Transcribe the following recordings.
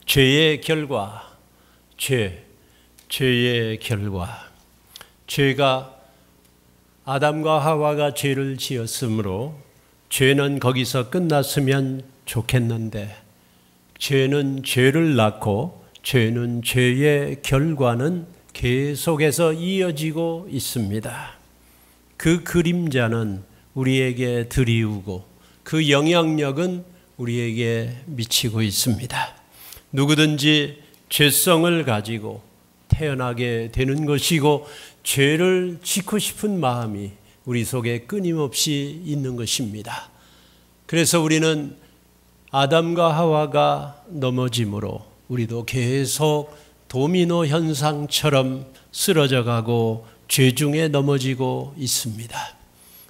죄의 결과, 죄의 결과. 죄가 아담과 하와가 죄를 지었으므로 죄는 거기서 끝났으면 좋겠는데, 죄는 죄를 낳고 죄는 죄의 결과는 계속해서 이어지고 있습니다. 그 그림자는 우리에게 드리우고 그 영향력은 우리에게 미치고 있습니다. 누구든지 죄성을 가지고 태어나게 되는 것이고 죄를 짓고 싶은 마음이 우리 속에 끊임없이 있는 것입니다. 그래서 우리는 아담과 하와가 넘어짐으로 우리도 계속 도미노 현상처럼 쓰러져 가고 죄 중에 넘어지고 있습니다.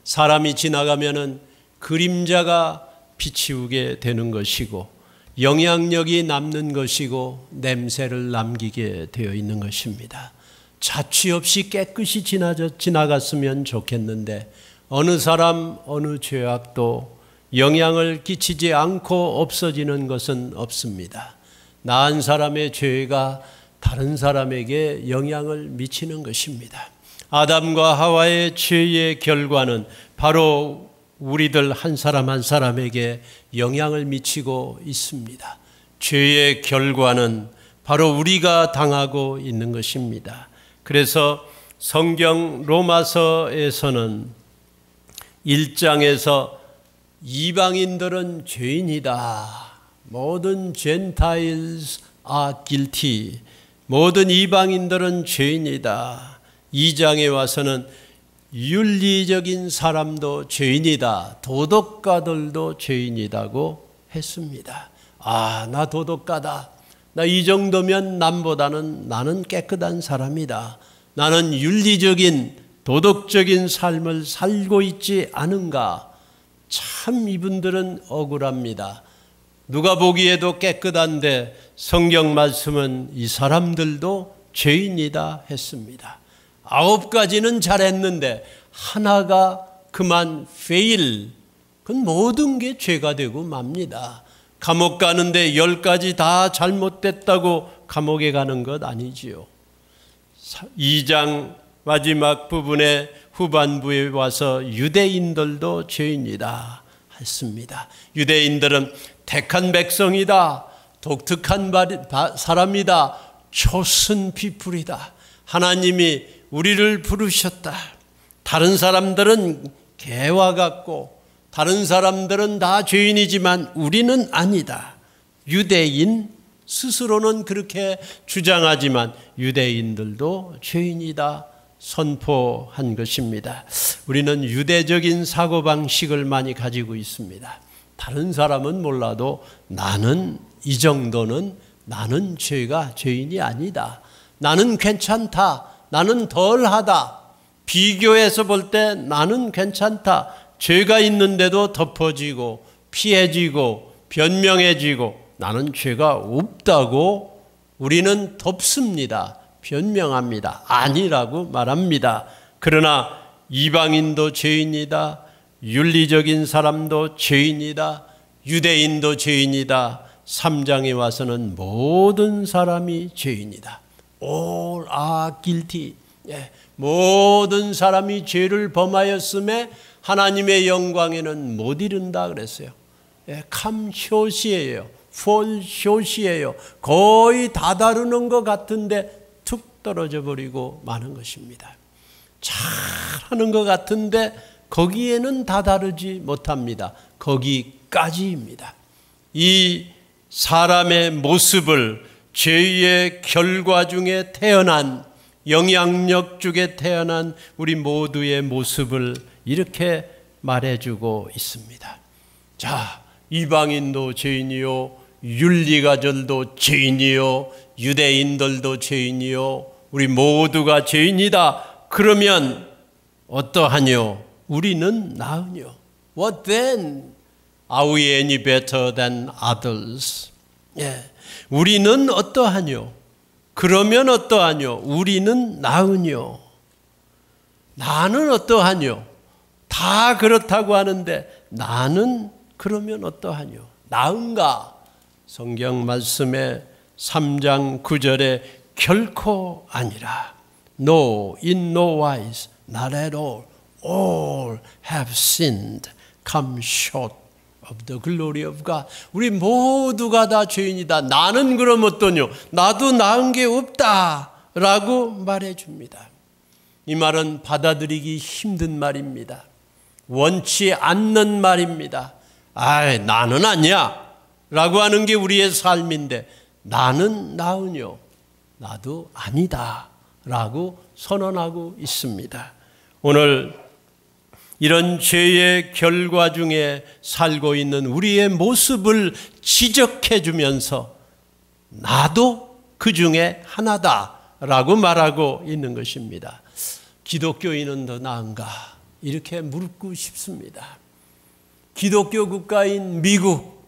사람이 지나가면은 그림자가 비치우게 되는 것이고 영향력이 남는 것이고 냄새를 남기게 되어 있는 것입니다. 자취 없이 깨끗이 지나갔으면 좋겠는데 어느 사람 어느 죄악도 영향을 끼치지 않고 없어지는 것은 없습니다. 나은 사람의 죄가 다른 사람에게 영향을 미치는 것입니다. 아담과 하와의 죄의 결과는 바로 우리들 한 사람 한 사람에게 영향을 미치고 있습니다. 죄의 결과는 바로 우리가 당하고 있는 것입니다. 그래서 성경 로마서에서는 1장에서 이방인들은 죄인이다. 모든 Gentiles are guilty. 모든 이방인들은 죄인이다. 2장에 와서는 윤리적인 사람도 죄인이다. 도덕가들도 죄인이라고 했습니다. 나 도덕가다. 나 이 정도면 남보다는 나는 깨끗한 사람이다. 나는 윤리적인 도덕적인 삶을 살고 있지 않은가. 참 이분들은 억울합니다. 누가 보기에도 깨끗한데 성경 말씀은 이 사람들도 죄인이다 했습니다. 9가지는 잘했는데 하나가 그만 fail, 그건 모든 게 죄가 되고 맙니다. 감옥 가는데 10가지 다 잘못됐다고 감옥에 가는 것 아니지요. 2장 마지막 부분에 후반부에 와서 유대인들도 죄인이다 했습니다. 유대인들은 택한 백성이다. 독특한 사람이다. chosen people이다. 하나님이 우리를 부르셨다. 다른 사람들은 개와 같고 다른 사람들은 다 죄인이지만 우리는 아니다. 유대인 스스로는 그렇게 주장하지만 유대인들도 죄인이다 선포한 것입니다. 우리는 유대적인 사고방식을 많이 가지고 있습니다. 다른 사람은 몰라도 나는 이 정도는 나는 죄인이 아니다. 나는 괜찮다. 나는 덜하다. 비교해서 볼 때 나는 괜찮다. 죄가 있는데도 덮어지고 피해지고 변명해지고 나는 죄가 없다고 우리는 덮습니다. 변명합니다. 아니라고 말합니다. 그러나 이방인도 죄인이다. 윤리적인 사람도 죄인이다. 유대인도 죄인이다. 3장에 와서는 모든 사람이 죄인이다. All are guilty. 모든 사람이 죄를 범하였음에 하나님의 영광에는 못 이른다 그랬어요. come short이에요. fall short이에요. 거의 다다르는 것 같은데 툭 떨어져 버리고 마는 것입니다. 잘하는 것 같은데 거기에는 다다르지 못합니다. 거기까지입니다. 이 사람의 모습을 죄의 결과 중에 태어난 영향력 중에 태어난 우리 모두의 모습을 이렇게 말해주고 있습니다. 자, 이방인도 죄인이요, 윤리가들도 죄인이요, 유대인들도 죄인이요, 우리 모두가 죄인이다. 그러면 어떠하뇨? 우리는 나으뇨? What then? Are we any better than others? 우리는 어떠하뇨? 그러면 어떠하뇨? 우리는 나으뇨? 나는 어떠하뇨? 다 그렇다고 하는데 나는 그러면 어떠하뇨? 나은가? 성경 말씀에 3장 9절에 결코 아니라 No, in no wise, not at all. All have sinned, come short of the glory of God. 우리 모두가 다 죄인이다. 나는 그럼 어떠뇨? 나도 나은 게 없다 라고 말해줍니다. 이 말은 받아들이기 힘든 말입니다. 원치 않는 말입니다. 나는 아니야 라고 하는 게 우리의 삶인데, 나는 나으뇨? 나도 아니다 라고 선언하고 있습니다. 오늘 이런 죄의 결과 중에 살고 있는 우리의 모습을 지적해 주면서 나도 그 중에 하나다라고 말하고 있는 것입니다. 기독교인은 더 나은가? 이렇게 묻고 싶습니다. 기독교 국가인 미국,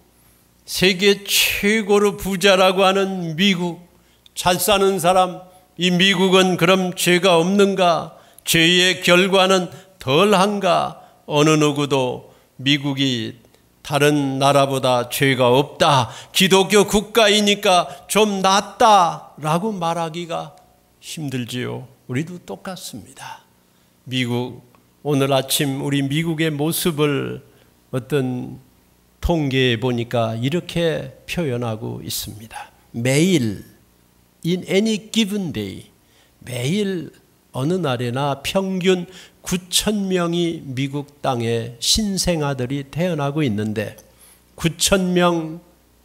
세계 최고로 부자라고 하는 미국, 잘 사는 사람, 이 미국은 그럼 죄가 없는가? 죄의 결과는 덜한가? 어느 누구도 미국이 다른 나라보다 죄가 없다, 기독교 국가이니까 좀 낫다라고 말하기가 힘들지요. 우리도 똑같습니다. 미국, 오늘 아침 우리 미국의 모습을 어떤 통계에 보니까 이렇게 표현하고 있습니다. 매일 in any given day, 매일 어느 날에나 평균 9,000명이 미국 땅에 신생아들이 태어나고 있는데 9,000명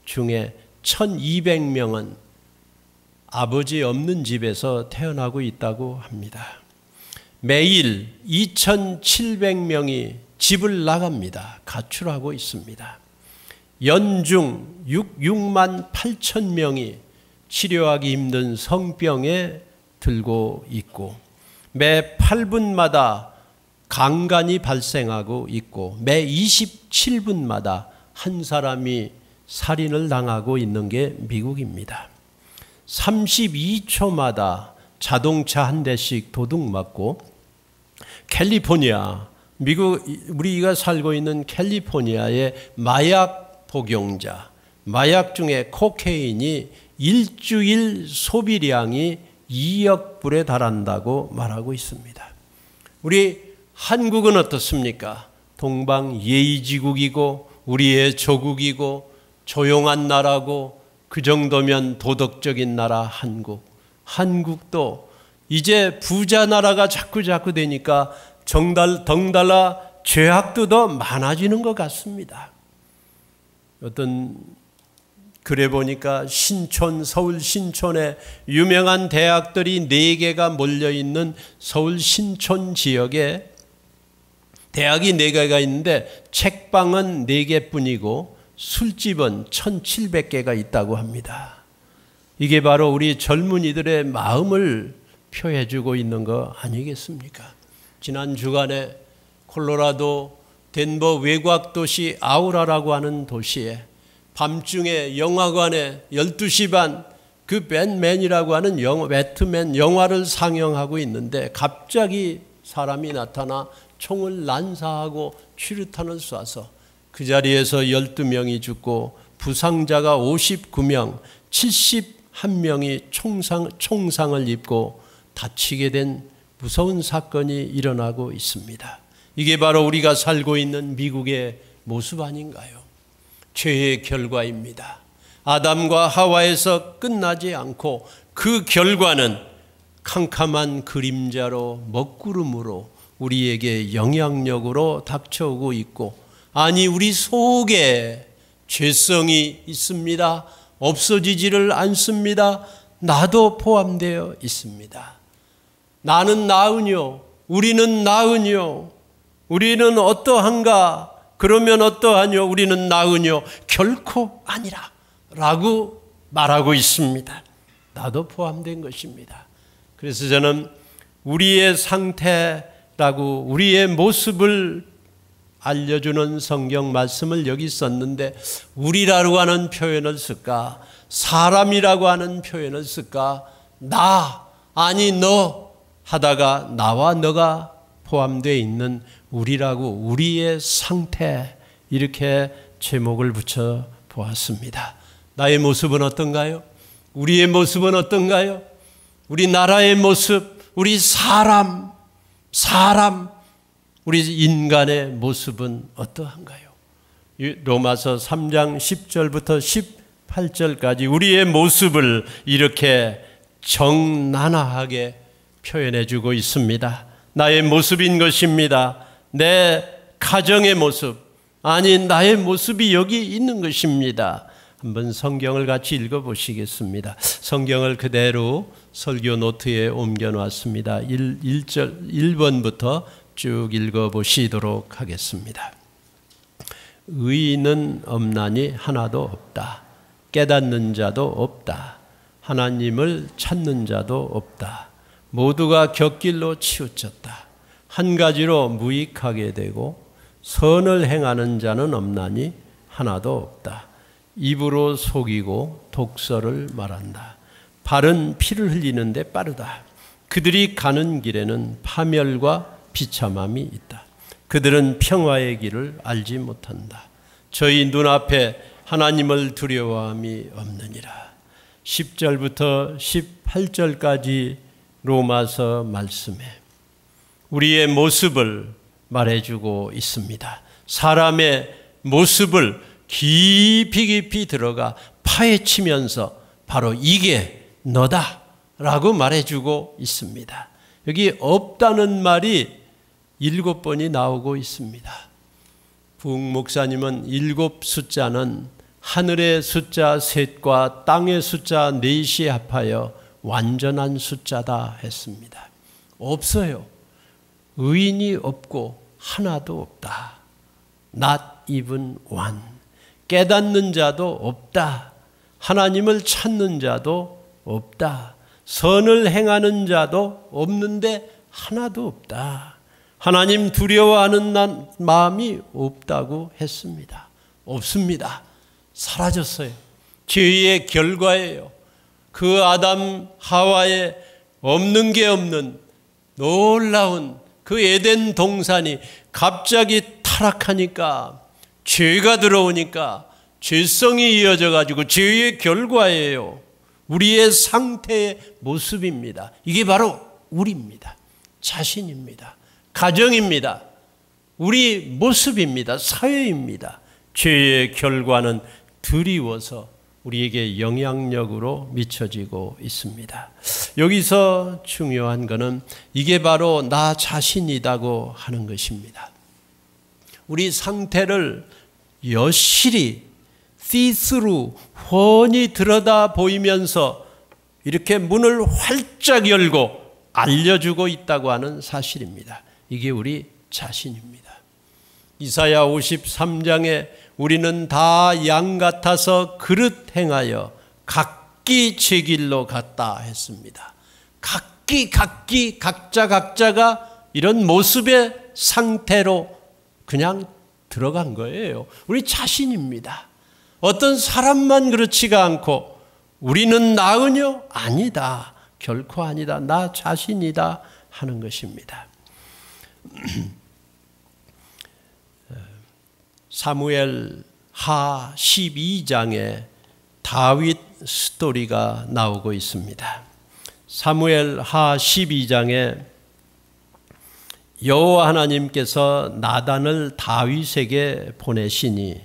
중에 1,200명은 아버지 없는 집에서 태어나고 있다고 합니다. 매일 2,700명이 집을 나갑니다. 가출하고 있습니다. 연중 6만 8천 명이 치료하기 힘든 성병에 들고 있고, 매 8분마다 강간이 발생하고 있고, 매 27분마다 한 사람이 살인을 당하고 있는 게 미국입니다. 32초마다 자동차 한 대씩 도둑맞고, 캘리포니아, 미국, 우리가 살고 있는 캘리포니아의 마약 복용자, 마약 중에 코케인이 일주일 소비량이 2억 불에 달한다고 말하고 있습니다. 우리 한국은 어떻습니까? 동방 예의지국이고 우리의 조국이고 조용한 나라고, 그 정도면 도덕적인 나라 한국. 한국도 이제 부자 나라가 자꾸 되니까 덩달아 죄악도 더 많아지는 것 같습니다. 어떤 글에 보니까 서울 신촌에 유명한 대학들이 4개가 몰려있는 서울 신촌 지역에 대학이 4개가 있는데 책방은 4개뿐이고 술집은 1,700개가 있다고 합니다. 이게 바로 우리 젊은이들의 마음을 표해주고 있는 거 아니겠습니까? 지난 주간에 콜로라도 덴버 외곽도시 아우라라고 하는 도시에 밤중에 영화관에 12시 반 그 배트맨이라고 하는 배트맨 영화를 상영하고 있는데 갑자기 사람이 나타나 총을 난사하고 취루탄을 쏴서 그 자리에서 12명이 죽고 부상자가 59명, 71명이 총상을 입고 다치게 된 무서운 사건이 일어나고 있습니다. 이게 바로 우리가 살고 있는 미국의 모습 아닌가요? 죄의 결과입니다. 아담과 하와에서 끝나지 않고 그 결과는 캄캄한 그림자로 먹구름으로 우리에게 영향력으로 닥쳐오고 있고, 아니 우리 속에 죄성이 있습니다. 없어지지를 않습니다. 나도 포함되어 있습니다. 나는 나으뇨? 우리는 나으뇨? 우리는 어떠한가? 그러면 어떠하뇨? 우리는 나으뇨? 결코 아니라 라고 말하고 있습니다. 나도 포함된 것입니다. 그래서 저는 우리의 상태라고 우리의 모습을 알려주는 성경 말씀을 여기 썼는데, 우리라고 하는 표현을 쓸까? 사람이라고 하는 표현을 쓸까? 나, 아니 너 하다가 나와 너가 포함되어 있는 우리라고, 우리의 상태, 이렇게 제목을 붙여 보았습니다. 나의 모습은 어떤가요? 우리의 모습은 어떤가요? 우리 나라의 모습, 우리 사람, 우리 인간의 모습은 어떠한가요? 로마서 3장 10절부터 18절까지 우리의 모습을 이렇게 정나나하게 표현해 주고 있습니다. 나의 모습인 것입니다. 내 가정의 모습, 아니 나의 모습이 여기 있는 것입니다. 한번 성경을 같이 읽어보시겠습니다. 성경을 그대로 설교 노트에 옮겨놨습니다. 1번부터 쭉 읽어보시도록 하겠습니다. 의인은 없나니 하나도 없다. 깨닫는 자도 없다. 하나님을 찾는 자도 없다. 모두가 곁길로 치우쳤다. 한 가지로 무익하게 되고 선을 행하는 자는 없나니 하나도 없다. 입으로 속이고 독설을 말한다. 발은 피를 흘리는데 빠르다. 그들이 가는 길에는 파멸과 비참함이 있다. 그들은 평화의 길을 알지 못한다. 저희 눈앞에 하나님을 두려워함이 없느니라. 10절부터 18절까지 로마서 말씀에 우리의 모습을 말해주고 있습니다. 사람의 모습을 깊이 들어가 파헤치면서 바로 이게 너다 라고 말해주고 있습니다. 여기 없다는 말이 7번이 나오고 있습니다. 부흥 목사님은 7 숫자는 하늘의 숫자 셋과 땅의 숫자 넷이 합하여 완전한 숫자다 했습니다. 없어요. 의인이 없고 하나도 없다. Not even one. 깨닫는 자도 없다. 하나님을 찾는 자도 없다. 선을 행하는 자도 없는데 하나도 없다. 하나님 두려워하는 마음이 없다고 했습니다. 없습니다. 사라졌어요. 죄의 결과예요. 그 아담 하와의 없는 게 없는 놀라운 그 에덴 동산이 갑자기 타락하니까 죄가 들어오니까 죄성이 이어져 가지고 죄의 결과예요. 우리의 상태의 모습입니다. 이게 바로 우리입니다. 자신입니다. 가정입니다. 우리 모습입니다. 사회입니다. 죄의 결과는 드리워서 우리에게 영향력으로 미쳐지고 있습니다. 여기서 중요한 것은 이게 바로 나 자신이라고 하는 것입니다. 우리 상태를 여실히 see through, 훤히 들여다 보이면서 이렇게 문을 활짝 열고 알려주고 있다고 하는 사실입니다. 이게 우리 자신입니다. 이사야 53장에 우리는 다 양 같아서 그릇 행하여 각기 제 길로 갔다 했습니다. 각기 각자가 이런 모습의 상태로 그냥 들어간 거예요. 우리 자신입니다. 어떤 사람만 그렇지가 않고 우리는 나으뇨? 아니다. 결코 아니다. 나 자신이다 하는 것입니다. 사무엘 하 12장에 다윗 스토리가 나오고 있습니다. 사무엘 하 12장에 여호와 하나님께서 나단을 다윗에게 보내시니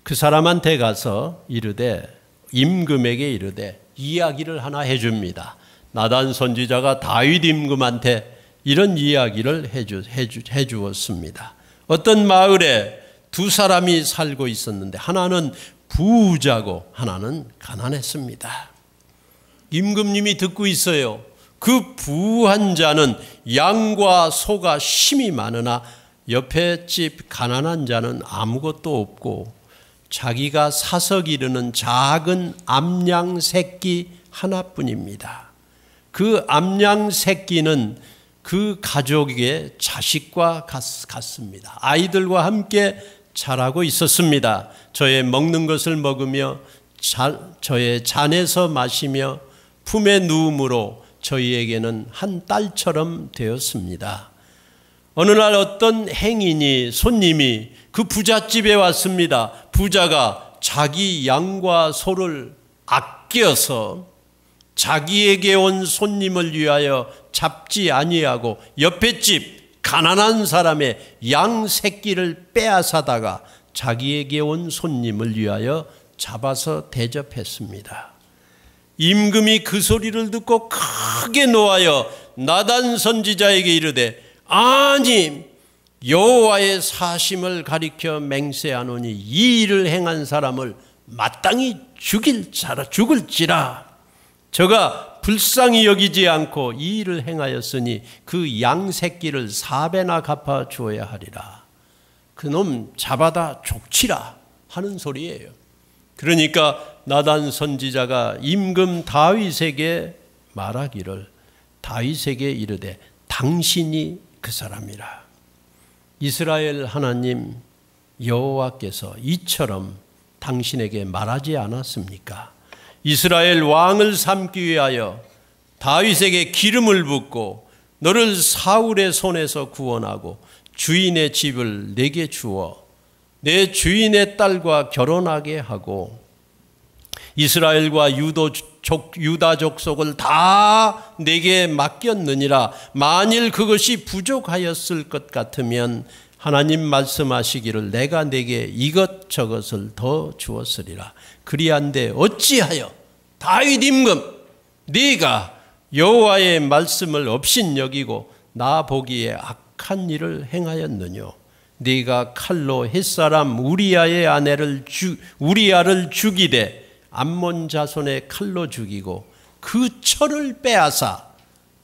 그 사람한테 가서 이르되 임금에게 이르되 이야기를 하나 해줍니다. 나단 선지자가 다윗 임금한테 이런 이야기를 해주었습니다. 어떤 마을에 두 사람이 살고 있었는데 하나는 부자고 하나는 가난했습니다. 임금님이 듣고 있어요. 그 부한 자는 양과 소가 심히 많으나 옆에 집 가난한 자는 아무것도 없고 자기가 사서 기르는 작은 암양 새끼 하나뿐입니다. 그 암양 새끼는 그 가족의 자식과 같습니다. 아이들과 함께 자라고 있었습니다. 저의 먹는 것을 먹으며 저의 잔에서 마시며 품에 누움으로 저희에게는 한 딸처럼 되었습니다. 어느 날 어떤 행인이 손님이 그 부잣집에 왔습니다. 부자가 자기 양과 소를 아껴서 자기에게 온 손님을 위하여 잡지 아니하고 옆에 집 가난한 사람의 양 새끼를 빼앗아다가 자기에게 온 손님을 위하여 잡아서 대접했습니다. 임금이 그 소리를 듣고 크게 노하여 나단 선지자에게 이르되 아니 여호와의 사심을 가리켜 맹세하노니 이 일을 행한 사람을 마땅히 죽을지라. 저가 불쌍히 여기지 않고 이 일을 행하였으니 그 양 새끼를 4배나 갚아 주어야 하리라. 그놈 잡아다 족치라 하는 소리예요. 그러니까 나단 선지자가 임금 다윗에게 말하기를 다윗에게 이르되 당신이 그 사람이라. 이스라엘 하나님 여호와께서 이처럼 당신에게 말하지 않았습니까? 이스라엘 왕을 삼기 위하여 다윗에게 기름을 붓고 너를 사울의 손에서 구원하고 주인의 집을 내게 주어 내 주인의 딸과 결혼하게 하고 이스라엘과 유다 족속을 다 내게 맡겼느니라. 만일 그것이 부족하였을 것 같으면 하나님 말씀하시기를 내가 내게 이것저것을 더 주었으리라. 그리한데 어찌하여 다윗 임금 네가 여호와의 말씀을 업신여기고 나 보기에 악한 일을 행하였느뇨. 네가 칼로 햇사람 우리아의 아내를 우리아를 죽이되 암몬 자손의 칼로 죽이고 그 철을 빼앗아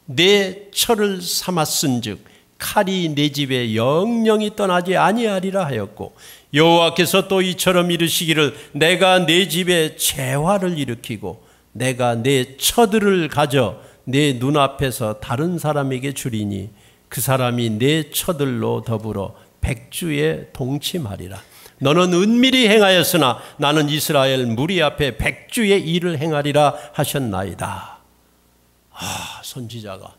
내 철을 삼았은즉 칼이 내 집에 영영이 떠나지 아니하리라 하였고 여호와께서 또 이처럼 이르시기를 내가 내 집에 재화를 일으키고 내가 내 처들을 가져 내 눈앞에서 다른 사람에게 주리니 그 사람이 내 처들로 더불어 백주에 동침하리라. 너는 은밀히 행하였으나 나는 이스라엘 무리 앞에 백주의 일을 행하리라 하셨나이다. 선지자가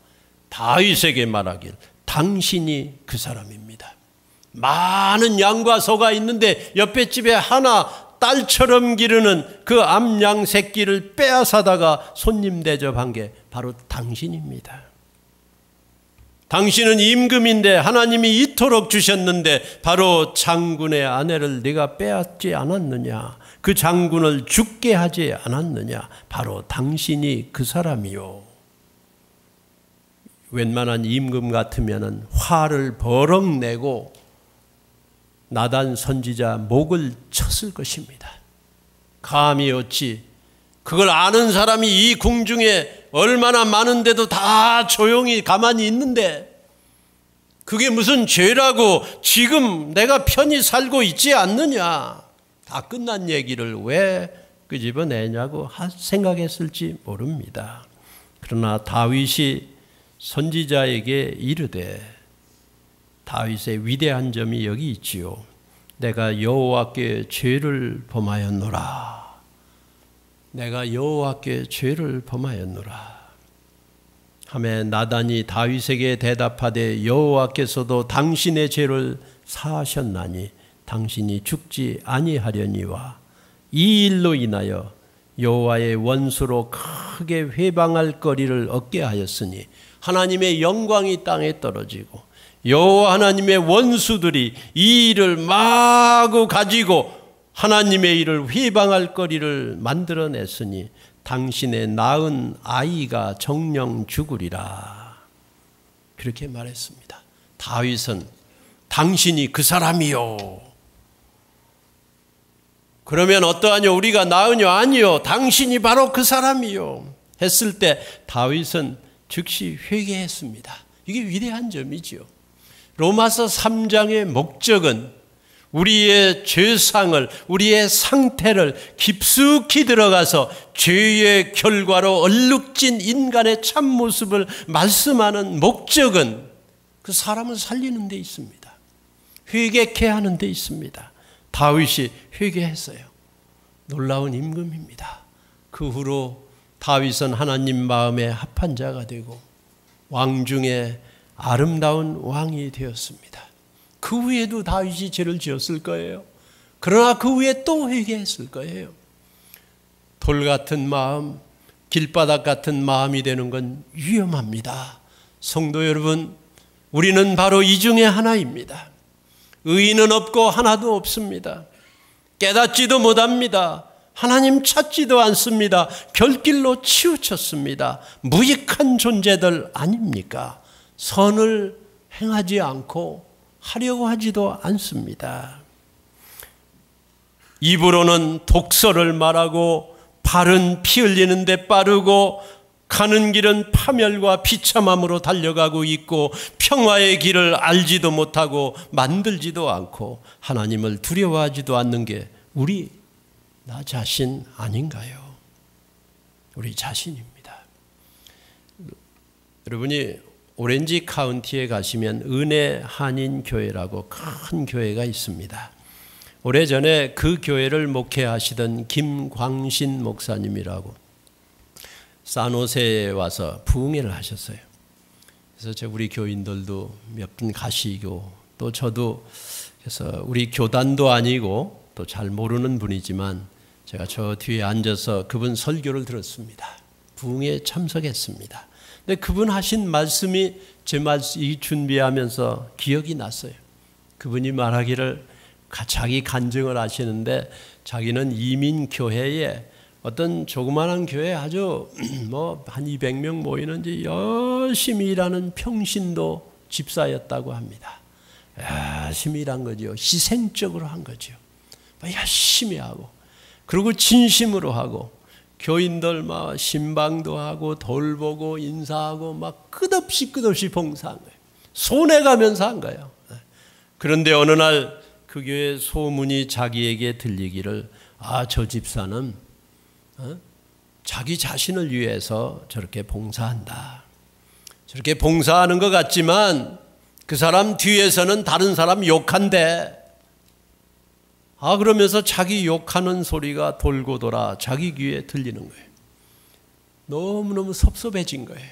다윗에게 말하길 당신이 그 사람입니다. 많은 양과 소가 있는데 옆에 집에 하나 딸처럼 기르는 그 암양 새끼를 빼앗아다가 손님 대접한 게 바로 당신입니다. 당신은 임금인데 하나님이 이토록 주셨는데 바로 장군의 아내를 네가 빼앗지 않았느냐? 그 장군을 죽게 하지 않았느냐? 바로 당신이 그 사람이요. 웬만한 임금 같으면 화를 버럭 내고 나단 선지자 목을 쳤을 것입니다. 감히 어찌 그걸 아는 사람이 이 궁중에 얼마나 많은데도 다 조용히 가만히 있는데 그게 무슨 죄라고 지금 내가 편히 살고 있지 않느냐. 다 끝난 얘기를 왜 끄집어내냐고 생각했을지 모릅니다. 그러나 다윗이 선지자에게 이르되 다윗의 위대한 점이 여기 있지요. 내가 여호와께 죄를 범하였노라. 내가 여호와께 죄를 범하였노라. 하매 나단이 다윗에게 대답하되 여호와께서도 당신의 죄를 사하셨나니 당신이 죽지 아니하려니와 이 일로 인하여 여호와의 원수로 크게 회방할 거리를 얻게 하였으니 하나님의 영광이 땅에 떨어지고 여호와 하나님의 원수들이 이 일을 마구 가지고 하나님의 일을 회방할 거리를 만들어냈으니 당신의 낳은 아이가 정령 죽으리라. 그렇게 말했습니다. 다윗은 당신이 그 사람이요. 그러면 어떠하뇨? 우리가 낳으뇨? 아니요. 당신이 바로 그 사람이요. 했을 때 다윗은 즉시 회개했습니다. 이게 위대한 점이지요. 로마서 3장의 목적은 우리의 죄상을, 우리의 상태를 깊숙이 들어가서 죄의 결과로 얼룩진 인간의 참모습을 말씀하는 목적은 그 사람을 살리는 데 있습니다. 회개케 하는 데 있습니다. 다윗이 회개했어요. 놀라운 임금입니다. 그 후로 다윗은 하나님 마음에 합한 자가 되고 왕 중에 아름다운 왕이 되었습니다. 그 후에도 다윗이 죄를 지었을 거예요. 그러나 그 후에 또 회개했을 거예요. 돌 같은 마음, 길바닥 같은 마음이 되는 건 위험합니다. 성도 여러분, 우리는 바로 이 중에 하나입니다. 의인은 없고 하나도 없습니다. 깨닫지도 못합니다. 하나님 찾지도 않습니다. 별길로 치우쳤습니다. 무익한 존재들 아닙니까? 선을 행하지 않고 하려고 하지도 않습니다. 입으로는 독설을 말하고 발은 피 흘리는 데 빠르고 가는 길은 파멸과 비참함으로 달려가고 있고 평화의 길을 알지도 못하고 만들지도 않고 하나님을 두려워하지도 않는 게 나 자신 아닌가요? 우리 자신입니다. 여러분이 오렌지 카운티에 가시면 은혜 한인 교회라고 큰 교회가 있습니다. 오래전에 그 교회를 목회하시던 김광신 목사님이라고 산호세에 와서 부흥회를 하셨어요. 그래서 우리 교인들도 몇 분 가시고 또 저도 그래서 우리 교단도 아니고 또 잘 모르는 분이지만 제가 저 뒤에 앉아서 그분 설교를 들었습니다. 부흥회에 참석했습니다. 근데 그분 하신 말씀이 제 말씀 준비하면서 기억이 났어요. 그분이 말하기를 자기 간증을 하시는데 자기는 이민교회에 어떤 조그마한 교회 아주 한 200명 모이는지 열심히 일하는 평신도 집사였다고 합니다. 열심히 일한 거죠. 희생적으로 한 거죠. 열심히 하고 그리고 진심으로 하고 교인들 막 신방도 하고 돌보고 인사하고 막 끝없이 봉사한 거예요. 손해가면서 한 거예요. 그런데 어느 날 그 교회 소문이 자기에게 들리기를 저 집사는 자기 자신을 위해서 저렇게 봉사한다. 저렇게 봉사하는 것 같지만 그 사람 뒤에서는 다른 사람 욕한대. 그러면서 자기 욕하는 소리가 돌고 돌아 자기 귀에 들리는 거예요. 너무너무 섭섭해진 거예요.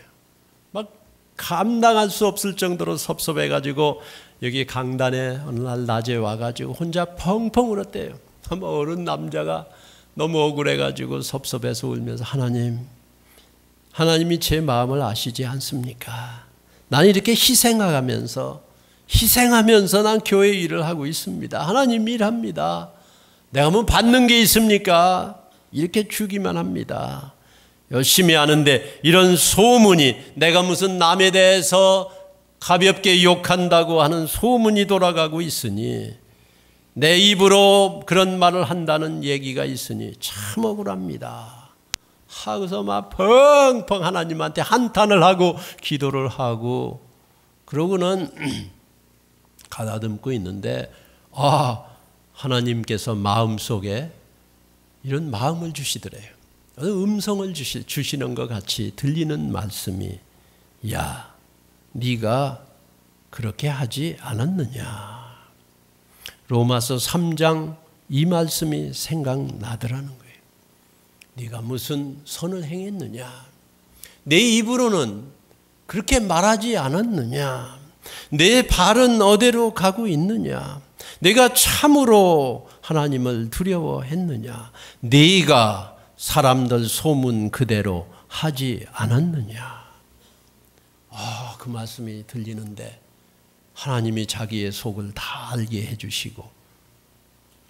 막 감당할 수 없을 정도로 섭섭해가지고 여기 강단에 어느 날 낮에 와가지고 혼자 펑펑 울었대요. 어른 남자가 너무 억울해가지고 섭섭해서 울면서 하나님이 제 마음을 아시지 않습니까? 난 이렇게 희생하면서 난 교회 일을 하고 있습니다. 하나님 일합니다. 내가 뭐 받는 게 있습니까? 이렇게 주기만 합니다. 열심히 하는데 이런 소문이 내가 무슨 남에 대해서 가볍게 욕한다고 하는 소문이 돌아가고 있으니 내 입으로 그런 말을 한다는 얘기가 있으니 참 억울합니다. 하고서 막 펑펑 하나님한테 한탄을 하고 기도를 하고 그러고는 가다듬고 있는데 하나님께서 마음속에 이런 마음을 주시더래요. 음성을 주시는 것 같이 들리는 말씀이 네가 그렇게 하지 않았느냐. 로마서 3장 이 말씀이 생각나더라는 거예요. 네가 무슨 선을 행했느냐. 내 입으로는 그렇게 말하지 않았느냐. 내 발은 어디로 가고 있느냐. 내가 참으로 하나님을 두려워했느냐. 네가 사람들 소문 그대로 하지 않았느냐. 그 말씀이 들리는데 하나님이 자기의 속을 다 알게 해주시고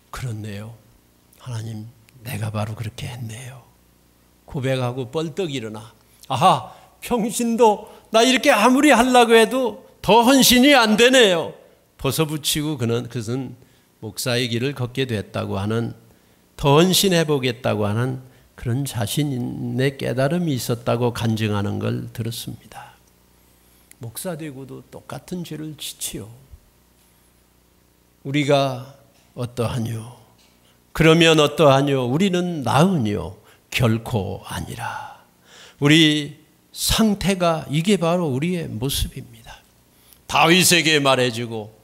그렇네요. 하나님 내가 바로 그렇게 했네요. 고백하고 벌떡 일어나 평신도 나 이렇게 아무리 하려고 해도 더 헌신이 안 되네요. 벗어붙이고 그것은 목사의 길을 걷게 됐다고 하는 더 헌신해 보겠다고 하는 그런 자신의 깨달음이 있었다고 간증하는 걸 들었습니다. 목사 되고도 똑같은 죄를 지지요. 우리가 어떠하뇨? 그러면 어떠하뇨? 우리는 나으뇨? 결코 아니라. 우리 상태가 이게 바로 우리의 모습입니다. 다윗에게 말해주고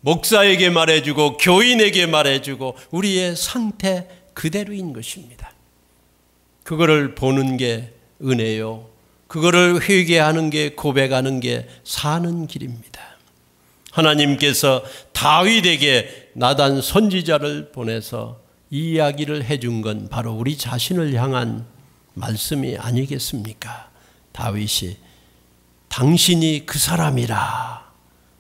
목사에게 말해주고 교인에게 말해주고 우리의 상태 그대로인 것입니다. 그거를 보는 게 은혜요. 그거를 회개하는 게 고백하는 게 사는 길입니다. 하나님께서 다윗에게 나단 선지자를 보내서 이 이야기를 해준 건 바로 우리 자신을 향한 말씀이 아니겠습니까? 다윗이 당신이 그 사람이라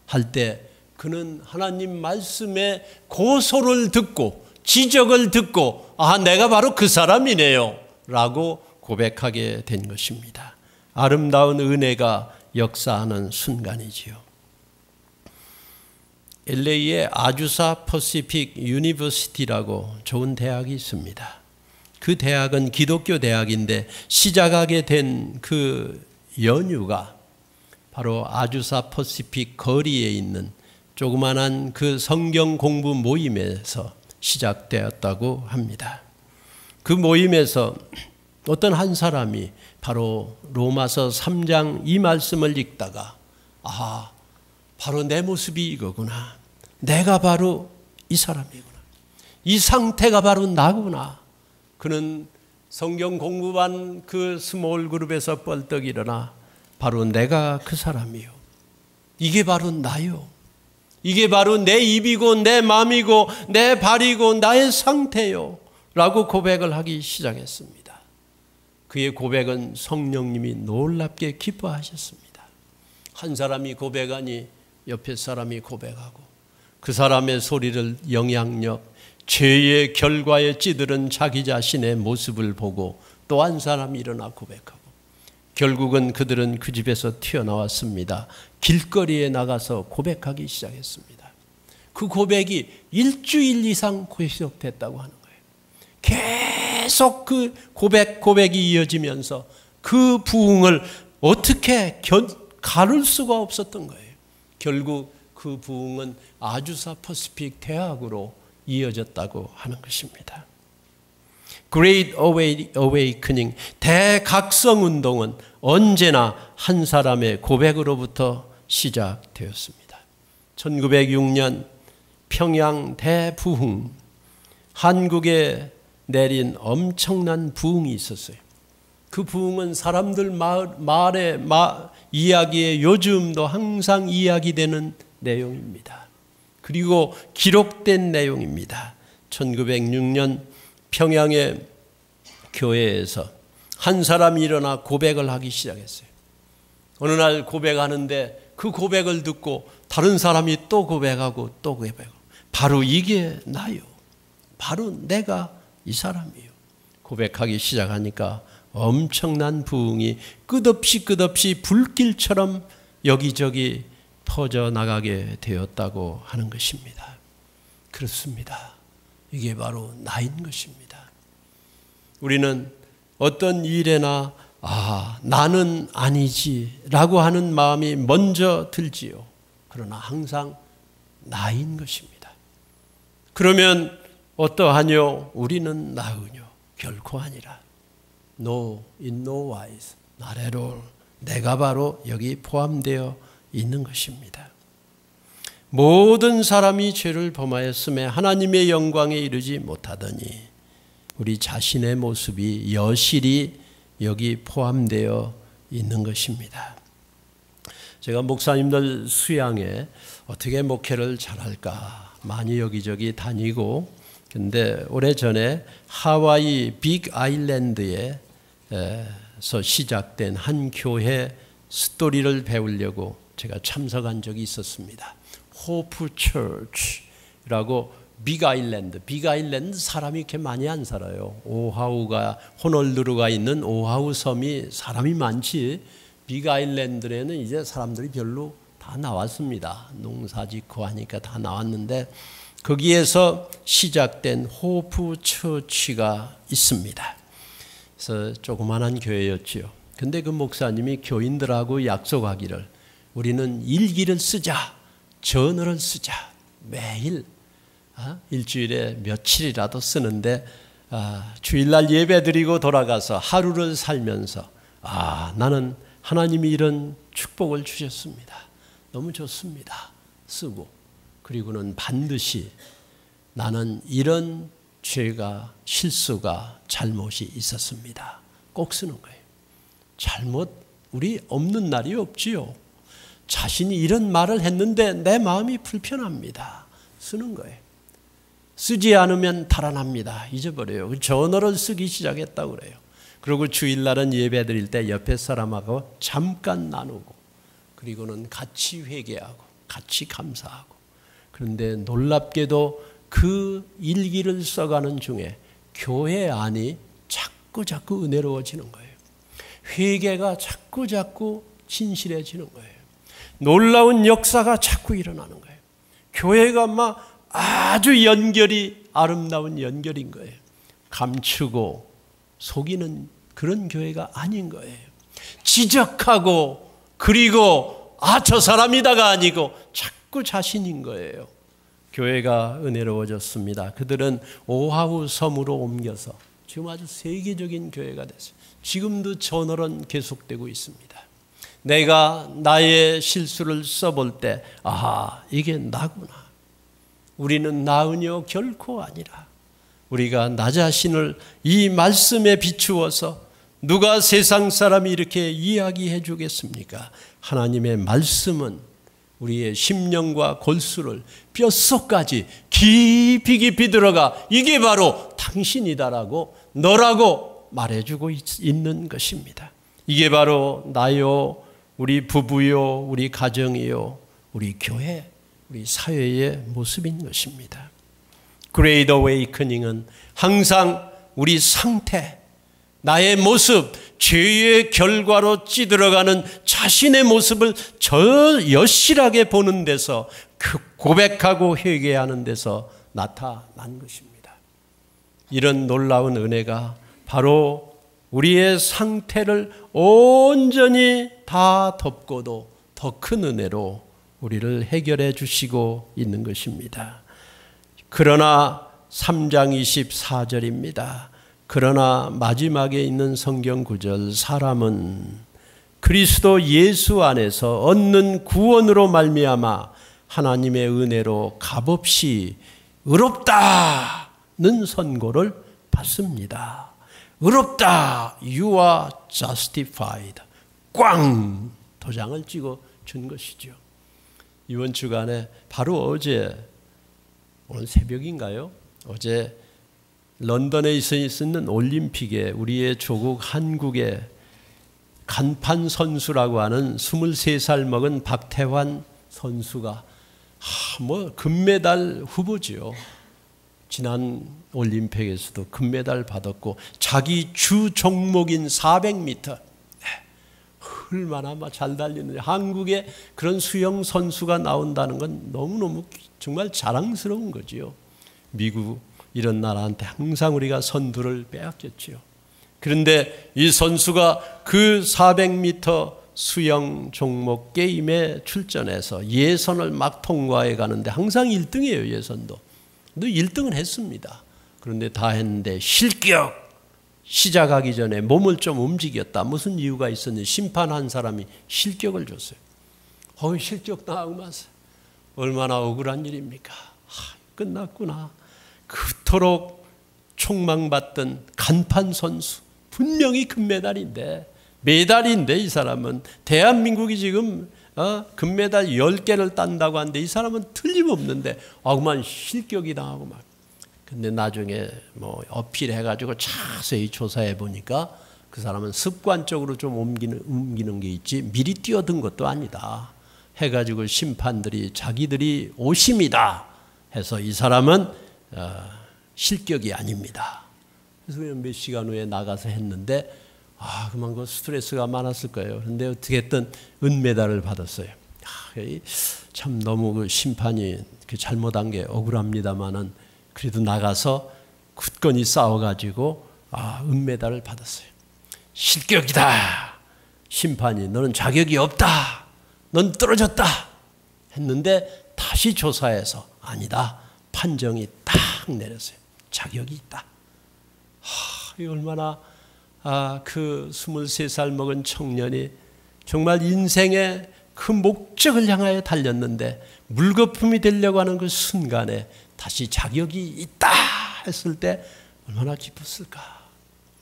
할 때 그는 하나님 말씀의 고소를 듣고 지적을 듣고 아, 내가 바로 그 사람이네요 라고 고백하게 된 것입니다. 아름다운 은혜가 역사하는 순간이지요. LA에 아주사 퍼시픽 유니버시티라고 좋은 대학이 있습니다. 그 대학은 기독교 대학인데 시작하게 된 그 연유가 바로 아주사 퍼시픽 거리에 있는 조그만한 그 성경 공부 모임에서 시작되었다고 합니다. 그 모임에서 어떤 한 사람이 바로 로마서 3장 이 말씀을 읽다가 아, 바로 내 모습이 이거구나. 내가 바로 이 사람이구나. 이 상태가 바로 나구나. 그는 성경 공부반 그 스몰 그룹에서 뻘떡 일어나 바로 내가 그 사람이요. 이게 바로 나요. 이게 바로 내 입이고 내 마음이고 내 발이고 나의 상태요 라고 고백을 하기 시작했습니다. 그의 고백은 성령님이 놀랍게 기뻐하셨습니다. 한 사람이 고백하니 옆에 사람이 고백하고 그 사람의 소리를 영향력, 죄의 결과에 찌들은 자기 자신의 모습을 보고 또 한 사람이 일어나 고백하고 결국은 그들은 그 집에서 튀어나왔습니다. 길거리에 나가서 고백하기 시작했습니다. 그 고백이 일주일 이상 계속됐다고 하는 거예요. 계속 그 고백이 이어지면서 그 부흥을 어떻게 가를 수가 없었던 거예요. 결국 그 부흥은 아주사 퍼시픽 대학으로 이어졌다고 하는 것입니다. Great Awakening, 대각성 운동은 언제나 한 사람의 고백으로부터 시작되었습니다. 1906년 평양 대부흥, 한국에 내린 엄청난 부흥이 있었어요. 그 부흥은 사람들 이야기에 요즘도 항상 이야기되는 내용입니다. 그리고 기록된 내용입니다. 1906년 평양의 교회에서 한 사람이 일어나 고백을 하기 시작했어요. 어느 날 고백하는데 그 고백을 듣고 다른 사람이 또 고백하고 또 고백하고 바로 이게 나요. 바로 내가 이 사람이요. 고백하기 시작하니까 엄청난 부흥이 끝없이 불길처럼 여기저기 퍼져나가게 되었다고 하는 것입니다. 그렇습니다. 이게 바로 나인 것입니다. 우리는 어떤 일에나 나는 아니지 라고 하는 마음이 먼저 들지요. 그러나 항상 나인 것입니다. 그러면 어떠하뇨? 우리는 나으뇨? 결코 아니라 No, in no wise, not at all. 내가 바로 여기 포함되어 있는 것입니다. 모든 사람이 죄를 범하였음에 하나님의 영광에 이르지 못하더니 우리 자신의 모습이 여실히 여기 포함되어 있는 것입니다. 제가 목사님들 수양에 어떻게 목회를 잘할까 많이 여기저기 다니고 근데 오래전에 하와이 빅 아일랜드에서 시작된 한 교회 스토리를 배우려고 제가 참석한 적이 있었습니다. 호프 처치라고 빅 아일랜드 사람이 이렇게 많이 안 살아요. 오하우가 호놀루루가 있는 오하우 섬이 사람이 많지 빅 아일랜드에는 이제 사람들이 별로 다 나왔습니다. 농사짓고 하니까 다 나왔는데 거기에서 시작된 호프 처치가 있습니다. 그래서 조그만한 교회였지요. 근데 그 목사님이 교인들하고 약속하기를 우리는 일기를 쓰자, 저널을 쓰자. 매일 일주일에 며칠이라도 쓰는데 주일날 예배 드리고 돌아가서 하루를 살면서 나는 하나님이 이런 축복을 주셨습니다. 너무 좋습니다. 쓰고 그리고는 반드시 나는 이런 죄가 실수가 잘못이 있었습니다. 꼭 쓰는 거예요. 잘못 우리 없는 날이 없지요. 자신이 이런 말을 했는데 내 마음이 불편합니다. 쓰는 거예요. 쓰지 않으면 달아납니다. 잊어버려요. 전어를 쓰기 시작했다고 그래요. 그리고 주일날은 예배 드릴 때 옆에 사람하고 잠깐 나누고 그리고는 같이 회개하고 같이 감사하고. 그런데 놀랍게도 그 일기를 써가는 중에 교회 안이 자꾸 은혜로워지는 거예요. 회개가 자꾸 진실해지는 거예요. 놀라운 역사가 자꾸 일어나는 거예요. 교회가 막 아주 연결이 아름다운 연결인 거예요. 감추고 속이는 그런 교회가 아닌 거예요. 지적하고 그리고 저 사람이다가 아니고 자꾸 자신인 거예요. 교회가 은혜로워졌습니다. 그들은 오하우 섬으로 옮겨서 지금 아주 세계적인 교회가 됐어요. 지금도 전월은 계속되고 있습니다. 내가 나의 실수를 써볼 때 이게 나구나. 우리는 나으뇨 결코 아니라. 우리가 나 자신을 이 말씀에 비추어서 누가 세상 사람이 이렇게 이야기해 주겠습니까? 하나님의 말씀은 우리의 심령과 골수를 뼛속까지 깊이 들어가 이게 바로 당신이다라고 너라고 말해주고 있는 것입니다. 이게 바로 나요, 우리 부부요, 우리 가정이요, 우리 교회, 우리 사회의 모습인 것입니다. 그레이트 어웨이커닝은 항상 우리 상태, 나의 모습, 죄의 결과로 찌들어가는 자신의 모습을 여실하게 보는 데서 고백하고 회개하는 데서 나타난 것입니다. 이런 놀라운 은혜가 바로 우리의 상태를 온전히 다 덮고도 더 큰 은혜로 우리를 해결해 주시고 있는 것입니다. 그러나 3장 24절입니다. 그러나 마지막에 있는 성경 구절, 사람은 그리스도 예수 안에서 얻는 구원으로 말미암아 하나님의 은혜로 값없이 의롭다는 선고를 받습니다. 의롭다, you are justified. 꽝! 도장을 찍어 준 것이죠. 이번 주간에 바로 어제, 오늘 새벽인가요? 어제 런던에 있는 올림픽에 우리의 조국 한국의 간판 선수라고 하는 23살 먹은 박태환 선수가 금메달 후보지요. 지난 올림픽에서도 금메달 받았고 자기 주 종목인 400m 얼마나 잘 달리는지, 한국에 그런 수영 선수가 나온다는 건 너무너무 정말 자랑스러운 거지요. 미국 이런 나라한테 항상 우리가 선두를 빼앗겼지요. 그런데 이 선수가 그 400m 수영 종목 게임에 출전해서 예선을 막 통과해 가는데 항상 1등이에요. 예선도. 근데 1등을 했습니다. 그런데 다 했는데 실격! 시작하기 전에 몸을 좀 움직였다. 무슨 이유가 있었는지 심판한 사람이 실격을 줬어요. 실격 나하고 마세요. 얼마나 억울한 일입니까? 끝났구나. 그토록 촉망받던 간판 선수, 분명히 금메달인데, 메달인데 이 사람은 대한민국이 지금 금메달 10개를 딴다고 하는데 이 사람은 틀림없는데 그만 실격이 당하고 막. 근데 나중에 어필해가지고 자세히 조사해 보니까 그 사람은 습관적으로 좀 옮기는 게 있지 미리 뛰어든 것도 아니다 해가지고 심판들이 자기들이 오심이다 해서 이 사람은 실격이 아닙니다. 그래서 몇 시간 후에 나가서 했는데 그만 그 스트레스가 많았을 거예요. 그런데 어떻게 했든 은메달을 받았어요. 참 너무 그 심판이 잘못한 게 억울합니다만은 그래도 나가서 굳건히 싸워가지고 은메달을 받았어요. 실격이다. 심판이 너는 자격이 없다. 넌 떨어졌다. 했는데 다시 조사해서 아니다. 판정이 딱 내렸어요. 자격이 있다. 얼마나 그 23살 먹은 청년이 정말 인생의 그 목적을 향하여 달렸는데 물거품이 되려고 하는 그 순간에 다시 자격이 있다 했을 때 얼마나 기뻤을까?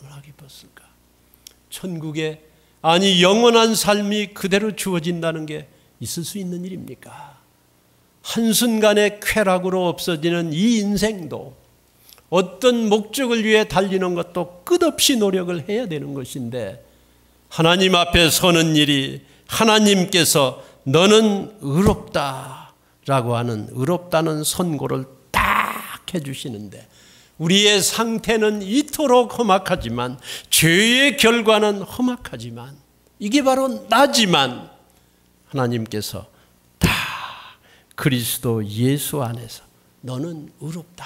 얼마나 기뻤을까? 천국에 영원한 삶이 그대로 주어진다는 게 있을 수 있는 일입니까? 한순간의 쾌락으로 없어지는 이 인생도 어떤 목적을 위해 달리는 것도 끝없이 노력을 해야 되는 것인데, 하나님 앞에 서는 일이 하나님께서 너는 의롭다 라고 하는 의롭다는 선고를 딱 해주시는데, 우리의 상태는 이토록 험악하지만, 죄의 결과는 험악하지만, 이게 바로 나지만 하나님께서 다 그리스도 예수 안에서 너는 의롭다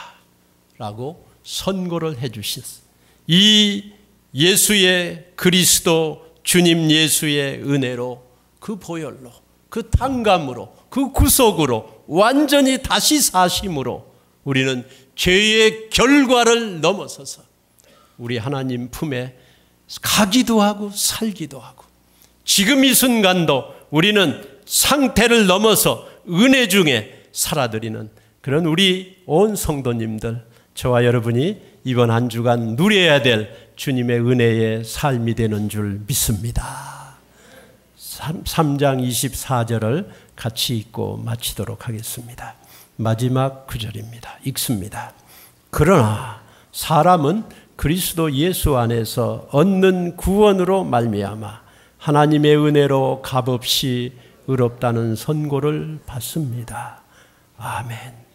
라고 선고를 해주셨어요. 이 예수의 그리스도 주님 예수의 은혜로, 그 보혈로, 그 탕감으로, 그 구속으로, 완전히 다시 사심으로 우리는 죄의 결과를 넘어서서 우리 하나님 품에 가기도 하고 살기도 하고, 지금 이 순간도 우리는 상태를 넘어서 은혜 중에 살아드리는 그런 우리 온 성도님들, 저와 여러분이 이번 한 주간 누려야 될 주님의 은혜의 삶이 되는 줄 믿습니다. 3장 24절을 같이 읽고 마치도록 하겠습니다. 마지막 구절입니다. 읽습니다. 그러나 사람은 그리스도 예수 안에서 얻는 구원으로 말미암아 하나님의 은혜로 값없이 의롭다는 선고를 받습니다. 아멘.